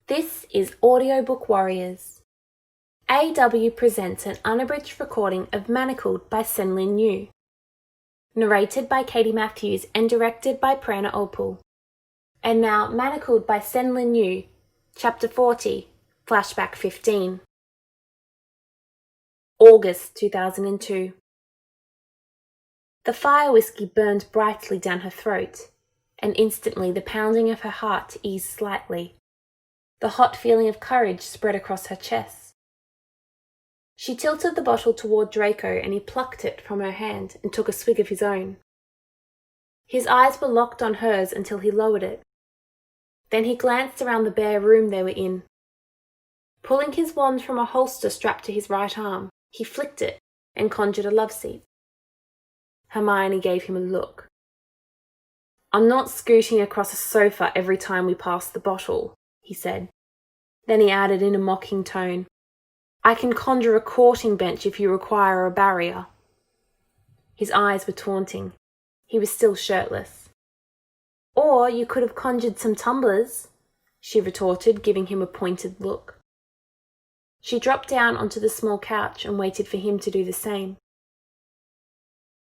This is Audiobook Warriors. AW presents an unabridged recording of Manacled by Senlinyu. Narrated by Katie Matthews and directed by Prana Opal. And now Manacled by Senlinyu, Chapter 40, Flashback 15. August 2002. The fire whiskey burned brightly down her throat, and instantly the pounding of her heart eased slightly. The hot feeling of courage spread across her chest. She tilted the bottle toward Draco and he plucked it from her hand and took a swig of his own. His eyes were locked on hers until he lowered it. Then he glanced around the bare room they were in. Pulling his wand from a holster strapped to his right arm, he flicked it and conjured a love seat. Hermione gave him a look. "I'm not scooting across a sofa every time we pass the bottle," he said. Then he added in a mocking tone, "I can conjure a courting bench if you require a barrier." His eyes were taunting. He was still shirtless. "Or you could have conjured some tumblers," she retorted, giving him a pointed look. She dropped down onto the small couch and waited for him to do the same.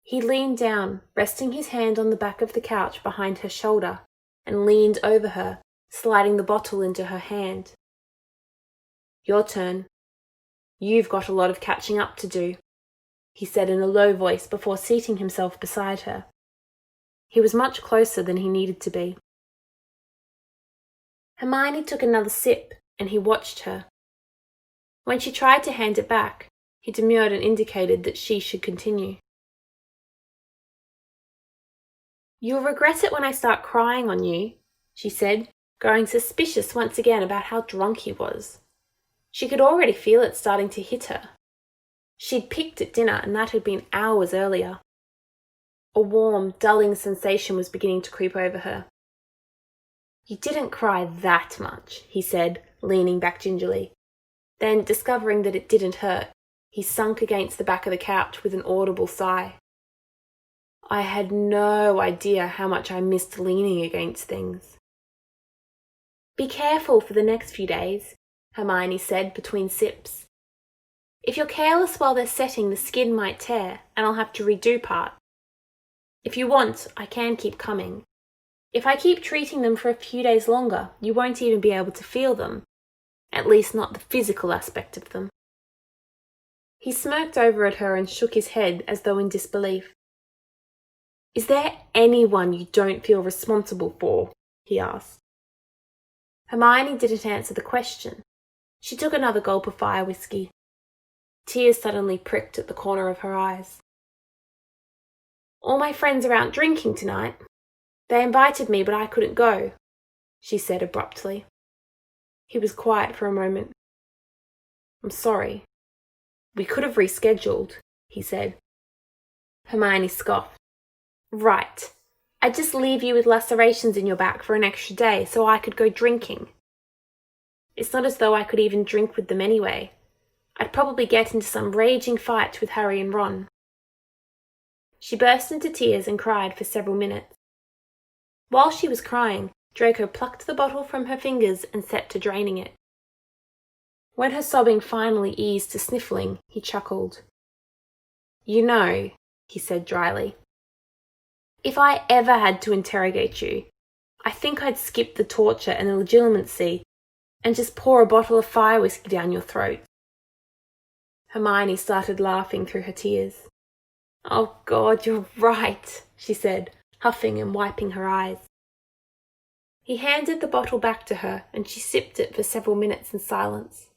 He leaned down, resting his hand on the back of the couch behind her shoulder, and leaned over her, sliding the bottle into her hand. "Your turn. You've got a lot of catching up to do," he said in a low voice before seating himself beside her. He was much closer than he needed to be. Hermione took another sip, and he watched her. When she tried to hand it back, he demurred and indicated that she should continue. "You'll regret it when I start crying on you," she said, growing suspicious once again about how drunk he was. She could already feel it starting to hit her. She'd picked at dinner, and that had been hours earlier. A warm, dulling sensation was beginning to creep over her. "You didn't cry that much," he said, leaning back gingerly. Then, discovering that it didn't hurt, he sunk against the back of the couch with an audible sigh. "I had no idea how much I missed leaning against things." "Be careful for the next few days," Hermione said between sips. "If you're careless while they're setting, the skin might tear, and I'll have to redo part. If you want, I can keep coming. If I keep treating them for a few days longer, you won't even be able to feel them. At least not the physical aspect of them." He smirked over at her and shook his head as though in disbelief. "Is there anyone you don't feel responsible for?" he asked. Hermione didn't answer the question. She took another gulp of fire whiskey. Tears suddenly pricked at the corner of her eyes. "All my friends are out drinking tonight. They invited me, but I couldn't go," she said abruptly. He was quiet for a moment. "I'm sorry. We could have rescheduled," he said. Hermione scoffed. "Right. I'd just leave you with lacerations in your back for an extra day so I could go drinking. It's not as though I could even drink with them anyway. I'd probably get into some raging fight with Harry and Ron." She burst into tears and cried for several minutes. While she was crying, Draco plucked the bottle from her fingers and set to draining it. When her sobbing finally eased to sniffling, he chuckled. "You know," he said dryly, "if I ever had to interrogate you, I think I'd skip the torture and the legitimacy and just pour a bottle of fire whiskey down your throat." Hermione started laughing through her tears. "Oh God, you're right," she said, huffing and wiping her eyes. He handed the bottle back to her and she sipped it for several minutes in silence.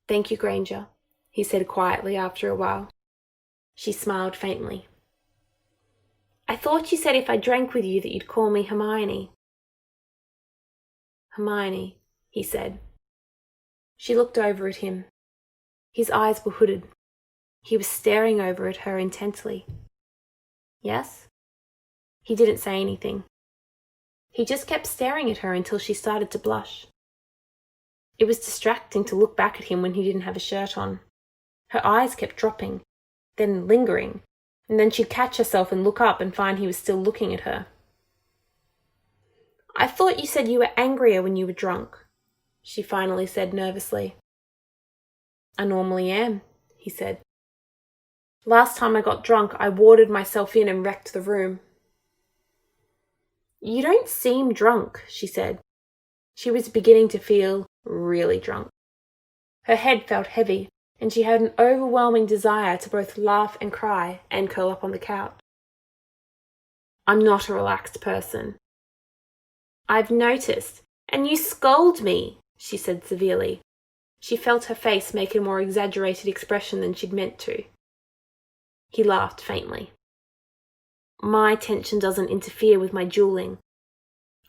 "Thank you, Granger," he said quietly after a while. She smiled faintly. "I thought you said if I drank with you that you'd call me Hermione." "Hermione," he said. She looked over at him. His eyes were hooded. He was staring over at her intently. "Yes?" He didn't say anything. He just kept staring at her until she started to blush. It was distracting to look back at him when he didn't have a shirt on. Her eyes kept dropping, then lingering, and then she'd catch herself and look up and find he was still looking at her. I thought you said you were angrier when you were drunk, she finally said nervously. I normally am, he said. Last time I got drunk, I warded myself in and wrecked the room. You don't seem drunk, she said. She was beginning to feel really drunk. Her head felt heavy, and she had an overwhelming desire to both laugh and cry and curl up on the couch. I'm not a relaxed person. I've noticed, and you scold me, she said severely. She felt her face make a more exaggerated expression than she'd meant to. He laughed faintly. My tension doesn't interfere with my dueling.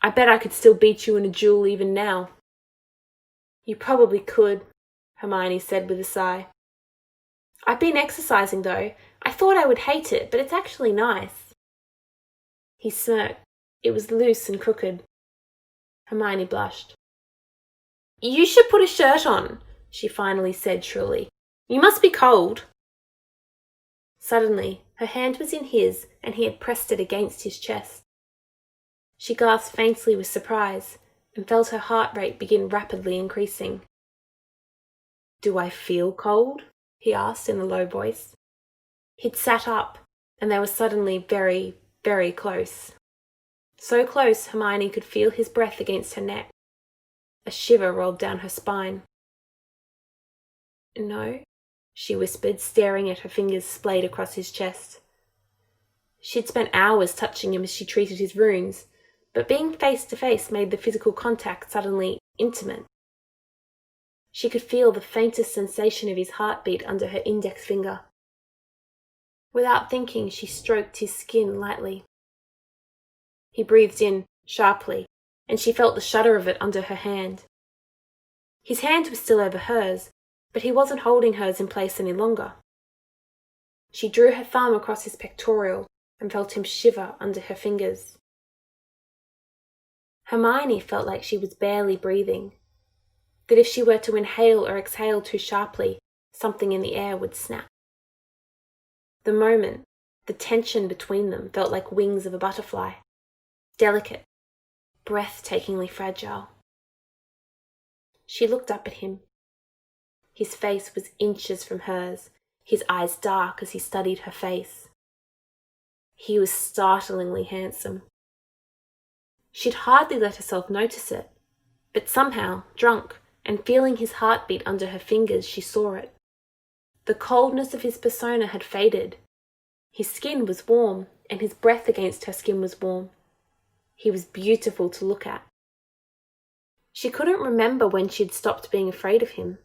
I bet I could still beat you in a duel even now. You probably could, Hermione said with a sigh. I've been exercising though. I thought I would hate it, but it's actually nice. He smirked. It was loose and crooked. Hermione blushed. You should put a shirt on, she finally said shrilly. You must be cold. Suddenly, her hand was in his, and he had pressed it against his chest. She gasped faintly with surprise, and felt her heart rate begin rapidly increasing. Do I feel cold? He asked in a low voice. He'd sat up, and they were suddenly very, very close. So close Hermione could feel his breath against her neck. A shiver rolled down her spine. No, she whispered, staring at her fingers splayed across his chest. She'd spent hours touching him as she treated his wounds, but being face to face made the physical contact suddenly intimate. She could feel the faintest sensation of his heartbeat under her index finger. Without thinking, she stroked his skin lightly. He breathed in, sharply, and she felt the shudder of it under her hand. His hand was still over hers, but he wasn't holding hers in place any longer. She drew her thumb across his pectoral and felt him shiver under her fingers. Hermione felt like she was barely breathing, that if she were to inhale or exhale too sharply, something in the air would snap. The moment, the tension between them felt like wings of a butterfly, delicate, breathtakingly fragile. She looked up at him. His face was inches from hers, his eyes dark as he studied her face. He was startlingly handsome. She'd hardly let herself notice it, but somehow, drunk, and feeling his heartbeat under her fingers, she saw it. The coldness of his persona had faded. His skin was warm, and his breath against her skin was warm. He was beautiful to look at. She couldn't remember when she'd stopped being afraid of him.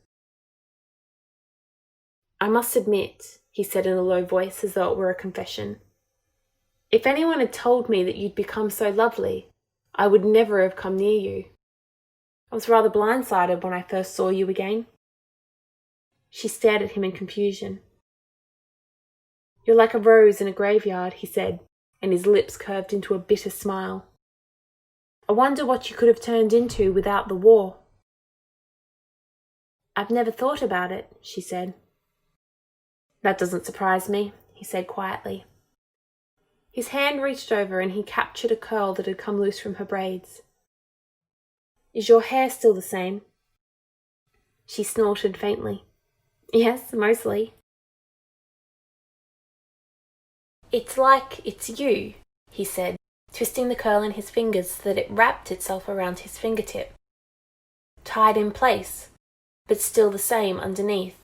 I must admit, he said in a low voice as though it were a confession. If anyone had told me that you'd become so lovely, I would never have come near you. I was rather blindsided when I first saw you again. She stared at him in confusion. You're like a rose in a graveyard, he said, and his lips curved into a bitter smile. I wonder what you could have turned into without the war. I've never thought about it, she said. That doesn't surprise me, he said quietly. His hand reached over and he captured a curl that had come loose from her braids. Is your hair still the same? She snorted faintly. Yes, mostly. It's like it's you, he said, twisting the curl in his fingers so that it wrapped itself around his fingertip. Tied in place, but still the same underneath.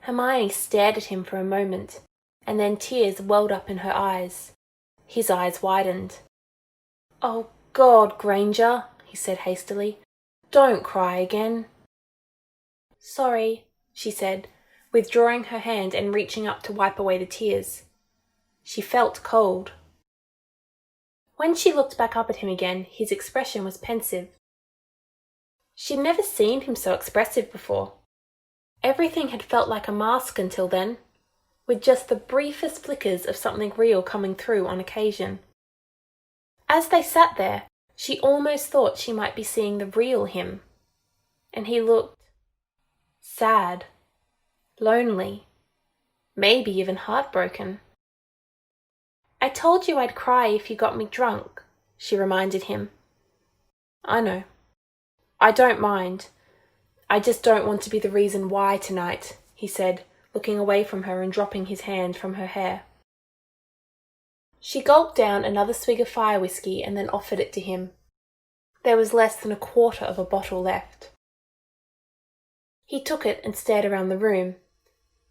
Hermione stared at him for a moment, and then tears welled up in her eyes. His eyes widened. Oh, God, Granger, he said hastily. Don't cry again. Sorry, she said, withdrawing her hand and reaching up to wipe away the tears. She felt cold. When she looked back up at him again, his expression was pensive. She'd never seen him so expressive before. Everything had felt like a mask until then, with just the briefest flickers of something real coming through on occasion. As they sat there, she almost thought she might be seeing the real him. And he looked sad, lonely, maybe even heartbroken. I told you I'd cry if you got me drunk, she reminded him. I know. I don't mind. I just don't want to be the reason why tonight, he said, looking away from her and dropping his hand from her hair. She gulped down another swig of fire whiskey and then offered it to him. There was less than a quarter of a bottle left. He took it and stared around the room.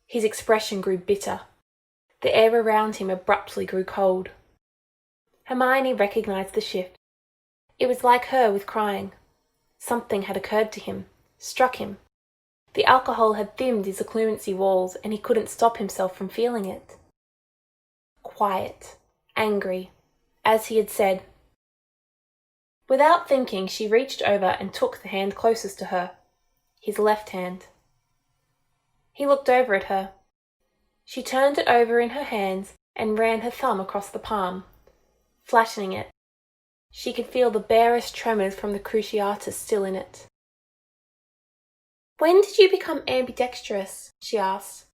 His expression grew bitter. The air around him abruptly grew cold. Hermione recognised the shift. It was like her with crying. Something had occurred to him, struck him. The alcohol had thinned his occlumency walls and he couldn't stop himself from feeling it. Quiet, angry, as he had said. Without thinking, she reached over and took the hand closest to her, his left hand. He looked over at her. She turned it over in her hands and ran her thumb across the palm, flattening it. She could feel the barest tremors from the cruciatus still in it. "When did you become ambidextrous?" she asked.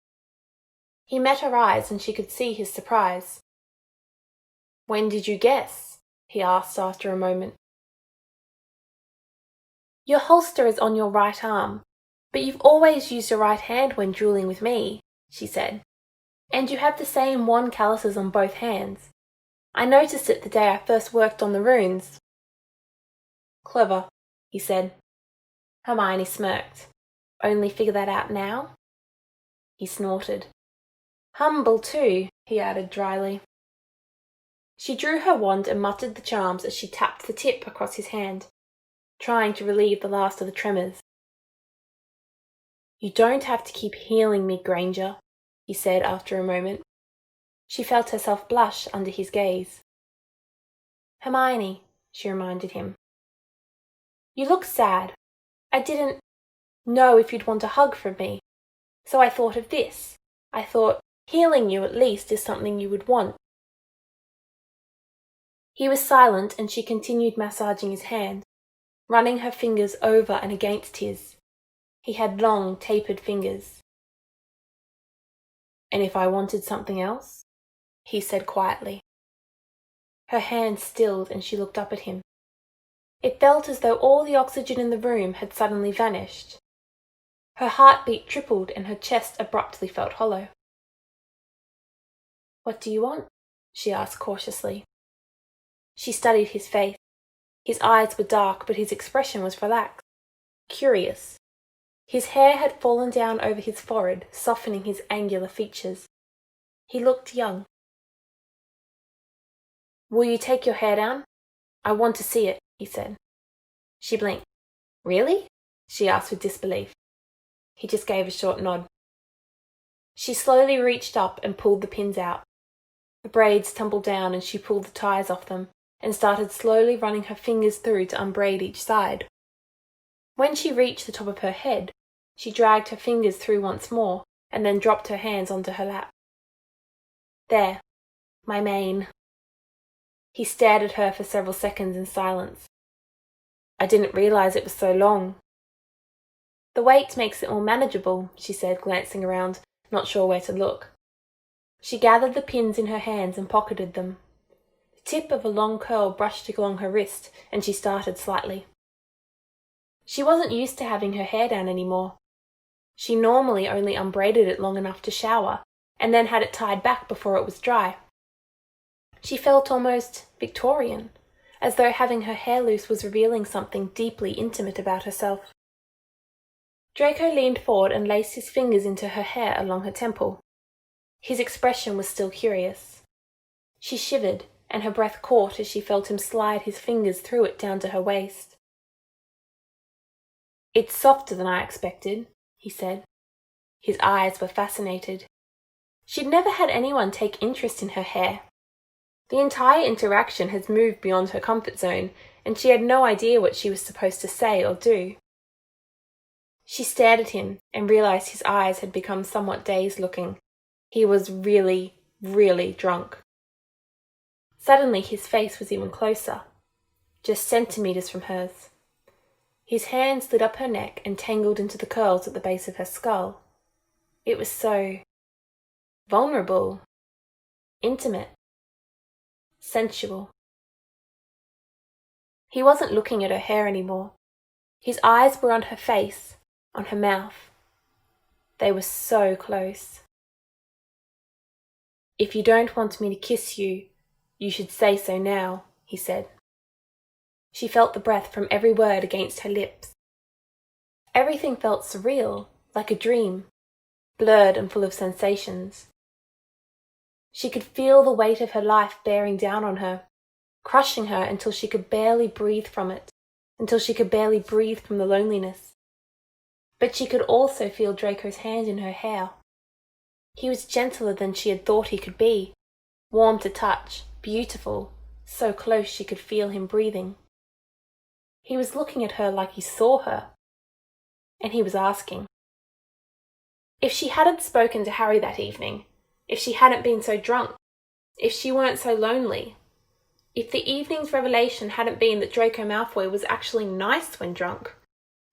He met her eyes and she could see his surprise. "When did you guess?" he asked after a moment. "Your holster is on your right arm, but you've always used your right hand when dueling with me," she said. "And you have the same wand calluses on both hands. I noticed it the day I first worked on the runes." "Clever," he said. Hermione smirked. "Only figure that out now?" He snorted. "Humble too," he added dryly. She drew her wand and muttered the charms as she tapped the tip across his hand, trying to relieve the last of the tremors. "You don't have to keep healing me, Granger," he said after a moment. She felt herself blush under his gaze. "Hermione," she reminded him. "You look sad. I didn't know if you'd want a hug from me, so I thought of this. I thought healing you at least is something you would want." He was silent and she continued massaging his hand, running her fingers over and against his. He had long, tapered fingers. "And if I wanted something else?" he said quietly. Her hand stilled and she looked up at him. It felt as though all the oxygen in the room had suddenly vanished. Her heartbeat tripled and her chest abruptly felt hollow. "What do you want?" she asked cautiously. She studied his face. His eyes were dark, but his expression was relaxed, curious. His hair had fallen down over his forehead, softening his angular features. He looked young. "Will you take your hair down? I want to see it," he said. She blinked. "Really?" she asked with disbelief. He just gave a short nod. She slowly reached up and pulled the pins out. The braids tumbled down and she pulled the ties off them and started slowly running her fingers through to unbraid each side. When she reached the top of her head, she dragged her fingers through once more and then dropped her hands onto her lap. "There, my mane." He stared at her for several seconds in silence. "I didn't realize it was so long." "The weight makes it more manageable," she said, glancing around, not sure where to look. She gathered the pins in her hands and pocketed them. The tip of a long curl brushed along her wrist, and she started slightly. She wasn't used to having her hair down anymore. She normally only unbraided it long enough to shower, and then had it tied back before it was dry. She felt almost Victorian, as though having her hair loose was revealing something deeply intimate about herself. Draco leaned forward and laced his fingers into her hair along her temple. His expression was still curious. She shivered, and her breath caught as she felt him slide his fingers through it down to her waist. "It's softer than I expected," he said. His eyes were fascinated. She'd never had anyone take interest in her hair. The entire interaction had moved beyond her comfort zone, and she had no idea what she was supposed to say or do. She stared at him and realized his eyes had become somewhat dazed-looking. He was really, really drunk. Suddenly his face was even closer, just centimeters from hers. His hand slid up her neck and tangled into the curls at the base of her skull. It was so vulnerable, intimate, sensual. He wasn't looking at her hair anymore. His eyes were on her face, on her mouth. They were so close. "If you don't want me to kiss you, you should say so now," he said. She felt the breath from every word against her lips. Everything felt surreal, like a dream, blurred and full of sensations. She could feel the weight of her life bearing down on her, crushing her until she could barely breathe from it, until she could barely breathe from the loneliness. But she could also feel Draco's hand in her hair. He was gentler than she had thought he could be, warm to touch, beautiful, so close she could feel him breathing. He was looking at her like he saw her, and he was asking. If she hadn't spoken to Harry that evening, if she hadn't been so drunk, if she weren't so lonely, if the evening's revelation hadn't been that Draco Malfoy was actually nice when drunk,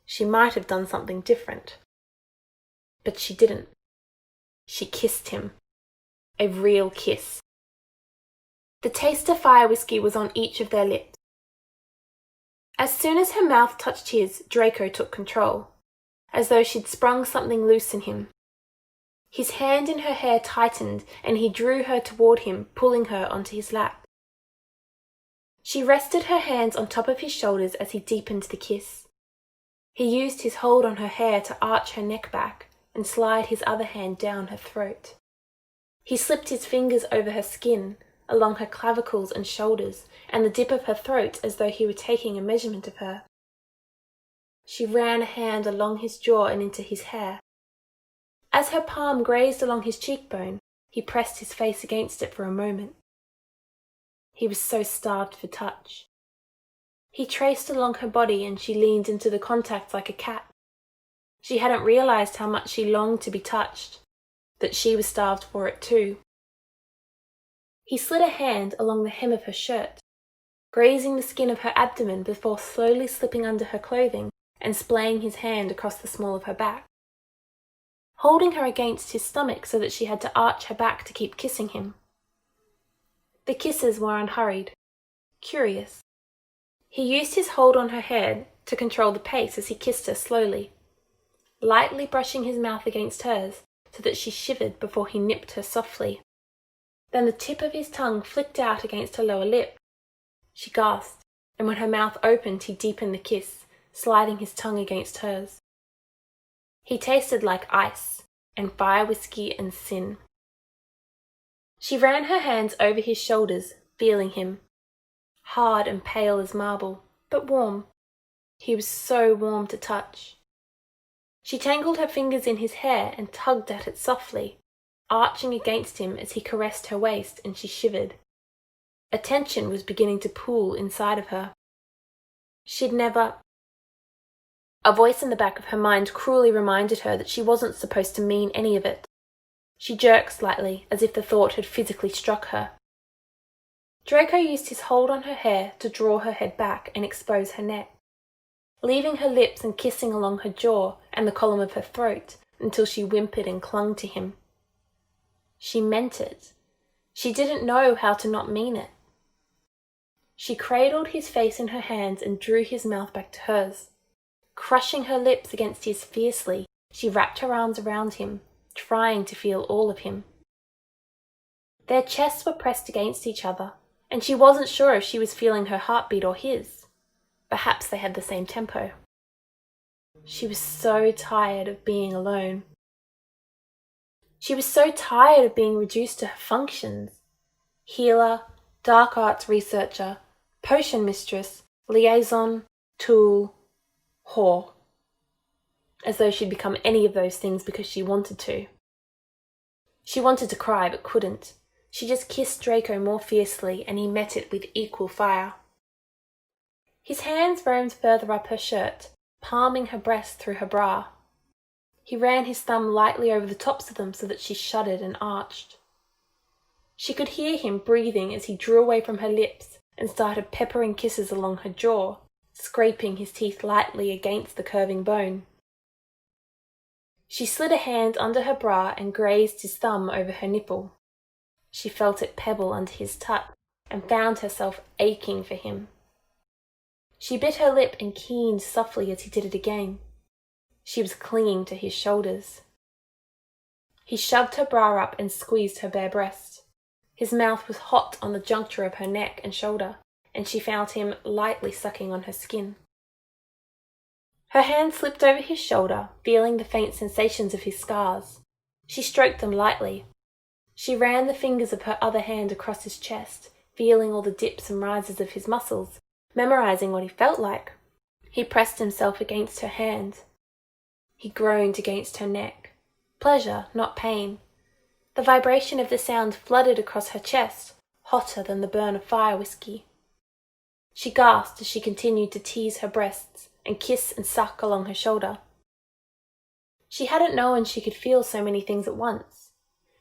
she might have done something different. But she didn't. She kissed him. A real kiss. The taste of fire whiskey was on each of their lips. As soon as her mouth touched his, Draco took control, as though she'd sprung something loose in him. His hand in her hair tightened, and he drew her toward him, pulling her onto his lap. She rested her hands on top of his shoulders as he deepened the kiss. He used his hold on her hair to arch her neck back and slide his other hand down her throat. He slipped his fingers over her skin, along her clavicles and shoulders, and the dip of her throat as though he were taking a measurement of her. She ran a hand along his jaw and into his hair. As her palm grazed along his cheekbone, he pressed his face against it for a moment. He was so starved for touch. He traced along her body and she leaned into the contact like a cat. She hadn't realized how much she longed to be touched, that she was starved for it too. He slid a hand along the hem of her shirt, grazing the skin of her abdomen before slowly slipping under her clothing and splaying his hand across the small of her back, holding her against his stomach so that she had to arch her back to keep kissing him. The kisses were unhurried, curious. He used his hold on her head to control the pace as he kissed her slowly, lightly brushing his mouth against hers so that she shivered before he nipped her softly. Then the tip of his tongue flicked out against her lower lip. She gasped, and when her mouth opened, he deepened the kiss, sliding his tongue against hers. He tasted like ice, and fire whiskey and sin. She ran her hands over his shoulders, feeling him. Hard and pale as marble, but warm. He was so warm to touch. She tangled her fingers in his hair and tugged at it softly, arching against him as he caressed her waist, and she shivered. A tension was beginning to pool inside of her. She'd never... A voice in the back of her mind cruelly reminded her that she wasn't supposed to mean any of it. She jerked slightly, as if the thought had physically struck her. Draco used his hold on her hair to draw her head back and expose her neck, leaving her lips and kissing along her jaw and the column of her throat until she whimpered and clung to him. She meant it. She didn't know how to not mean it. She cradled his face in her hands and drew his mouth back to hers. Crushing her lips against his fiercely, she wrapped her arms around him, trying to feel all of him. Their chests were pressed against each other, and she wasn't sure if she was feeling her heartbeat or his. Perhaps they had the same tempo. She was so tired of being alone. She was so tired of being reduced to her functions. Healer, dark arts researcher, potion mistress, liaison, tool, whore. As though she'd become any of those things because she wanted to. She wanted to cry but couldn't. She just kissed Draco more fiercely and he met it with equal fire. His hands roamed further up her shirt, palming her breast through her bra. He ran his thumb lightly over the tops of them so that she shuddered and arched. She could hear him breathing as he drew away from her lips and started peppering kisses along her jaw, scraping his teeth lightly against the curving bone. She slid a hand under her bra and grazed his thumb over her nipple. She felt it pebble under his touch and found herself aching for him. She bit her lip and keened softly as he did it again. She was clinging to his shoulders. He shoved her bra up and squeezed her bare breast. His mouth was hot on the juncture of her neck and shoulder, and she felt him lightly sucking on her skin. Her hand slipped over his shoulder, feeling the faint sensations of his scars. She stroked them lightly. She ran the fingers of her other hand across his chest, feeling all the dips and rises of his muscles, memorizing what he felt like. He pressed himself against her hand. He groaned against her neck. Pleasure, not pain. The vibration of the sound flooded across her chest, hotter than the burn of fire whiskey. She gasped as she continued to tease her breasts and kiss and suck along her shoulder. She hadn't known she could feel so many things at once,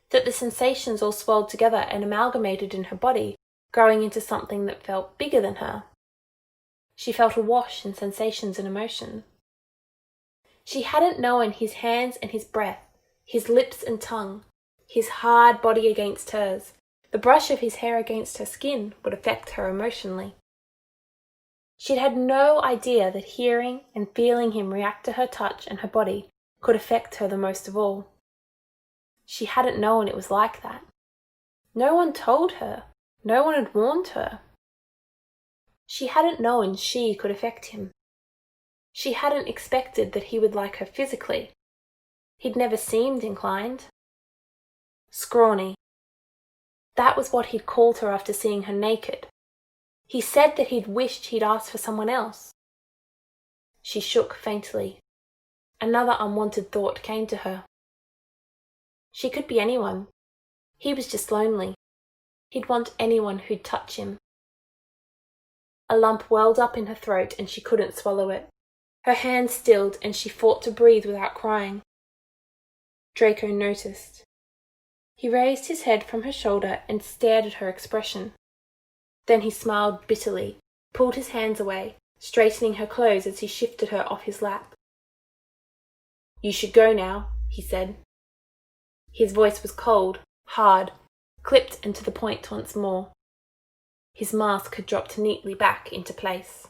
that the sensations all swelled together and amalgamated in her body, growing into something that felt bigger than her. She felt awash in sensations and emotion. She hadn't known his hands and his breath, his lips and tongue, his hard body against hers, the brush of his hair against her skin would affect her emotionally. She'd had no idea that hearing and feeling him react to her touch and her body could affect her the most of all. She hadn't known it was like that. No one told her. No one had warned her. She hadn't known she could affect him. She hadn't expected that he would like her physically. He'd never seemed inclined. Scrawny. That was what he'd called her after seeing her naked. He said that he'd wished he'd asked for someone else. She shook faintly. Another unwanted thought came to her. She could be anyone. He was just lonely. He'd want anyone who'd touch him. A lump welled up in her throat and she couldn't swallow it. Her hand stilled and she fought to breathe without crying. Draco noticed. He raised his head from her shoulder and stared at her expression. Then he smiled bitterly, pulled his hands away, straightening her clothes as he shifted her off his lap. "You should go now," he said. His voice was cold, hard, clipped and to the point once more. His mask had dropped neatly back into place.